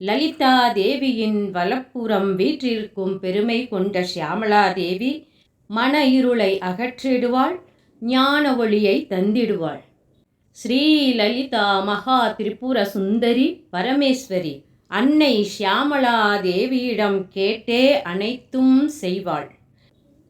லலிதா தேவியின் வலப்புறம் வீற்றிருக்கும் பெருமை கொண்ட ஷியாமளா தேவி மன இருளை அகற்றிடுவாள், ஞான ஒளியை தந்திடுவாள். ஸ்ரீ லலிதா மகா திரிபுர சுந்தரி பரமேஸ்வரி அன்னை ஷியாமளா தேவியிடம் கேட்டே அனைத்தும் செய்வாள்.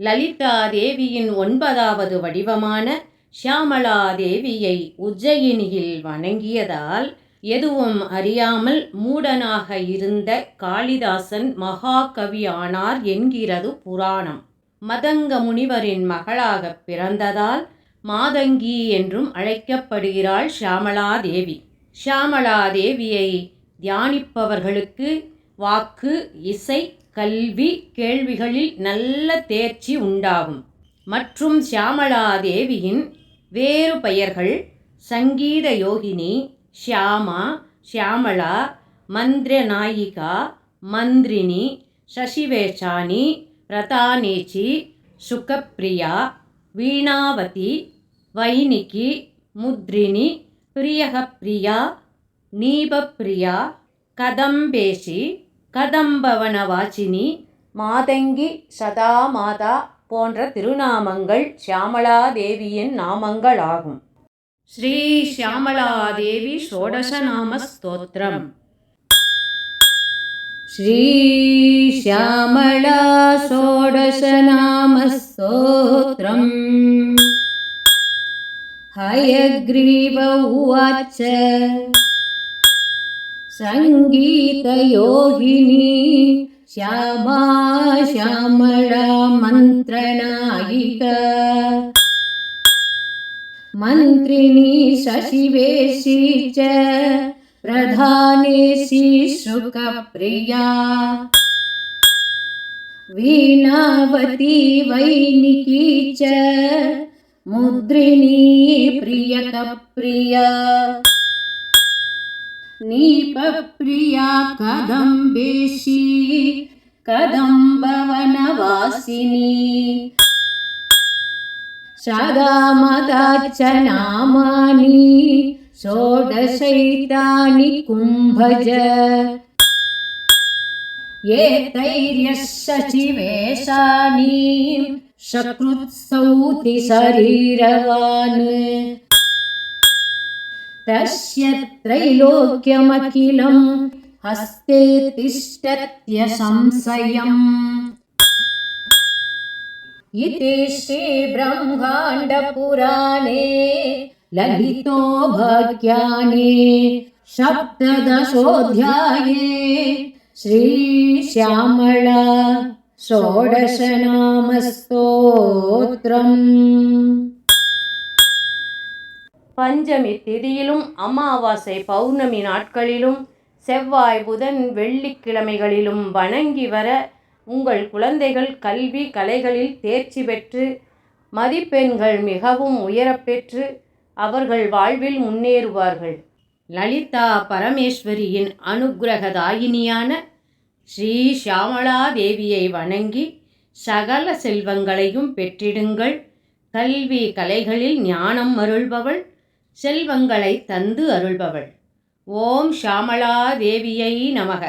லலிதா தேவியின் 9வது வடிவமான ஷியாமளா தேவியை உஜ்ஜயினியில் வணங்கியதால் எதுவும் அறியாமல் மூடனாக இருந்த காளிதாசன் மகாகவி ஆனார் என்கிறது புராணம். மதங்க முனிவரின் மகளாக பிறந்ததால் மாதங்கி என்றும் அழைக்கப்படுகிறாள் ஷியாமளா தேவி. ஷியாமளா தேவியை தியானிப்பவர்களுக்கு வாக்கு, இசை, கல்வி, கேள்விகளில் நல்ல தேர்ச்சி உண்டாகும். மற்றும் ஷியாமளா தேவியின் வேறு பெயர்கள் சங்கீத யோகினி, ஷியாமா, ஷியாமளா, மந்திரநாயிகா, மந்திரினி, சசிவேஷானி, பிரதானேச்சி, சுகப்பிரியா, வீணாவதி, வைனிகி, முத்ரினி, பிரியகப்பிரியா, நீபப்பிரியா, கதம்பேஷி, கதம்பவனவாசினி, மாதங்கி, சதாமாதா போன்ற திருநாமங்கள் ஷியாமளா தேவியின் நாமங்களாகும். ஸ்ரீ ஷியாமளா தேவி ஷோடசநாம ஸ்தோத்திரம். ஸ்ரீ ஷியாமளா ஷோடசநாம ஸ்தோத்திரம். ஹயக்ரீவ உவாச்ச சங்கீதயோகினி ஷியாமா ஷியாமளா மந்திரநாயிகா மந்திரினி சசிவேஷி ச பிரதானேஷி சுகப்பிரியா வீணாவதி வைனிகி ச முத்ரினி பிரியகப்பிரியா நீபப்பிரியா கதம்பேஷி கதம்பவனவாசினி சதாமதா ச நாமானி ஷோடசைதானி கும்பஜ ஏதைர்யஸ் சசிவேஷானி சக்ருத்ஸௌதி சரீரவான் தஸ்ய த்ரைலோக்யமகிலம் ஹஸ்தே திஷ்டத்ய சம்சயம். இதி ஸ்ரீ பிரம்மாண்ட புராணே லலிதோபாக்யானே சப்ததசோऽध्याये ஸ்ரீ ஷியாமளா ஷோடசநாம ஸ்தோத்திரம். பஞ்சமி திதியிலும் அமாவாசை பௌர்ணமி நாட்களிலும் செவ்வாய் புதன் வெள்ளிக்கிழமைகளிலும் வணங்கி வர உங்கள் குழந்தைகள் கல்வி கலைகளில் தேர்ச்சி பெற்று மதிப்பெண்கள் மிகவும் உயரப்பெற்று அவர்கள் வாழ்வில் முன்னேறுவார்கள். லலிதா பரமேஸ்வரியின் அனுக்கிரகதாயினியான ஸ்ரீ ஷியாமளா தேவியை வணங்கி சகல செல்வங்களையும் பெற்றிடுங்கள். கல்வி கலைகளில் ஞானம் அருள்பவள், செல்வங்களை தந்து அருள்பவள். ஓம் ஷியாமளா தேவியை நமக.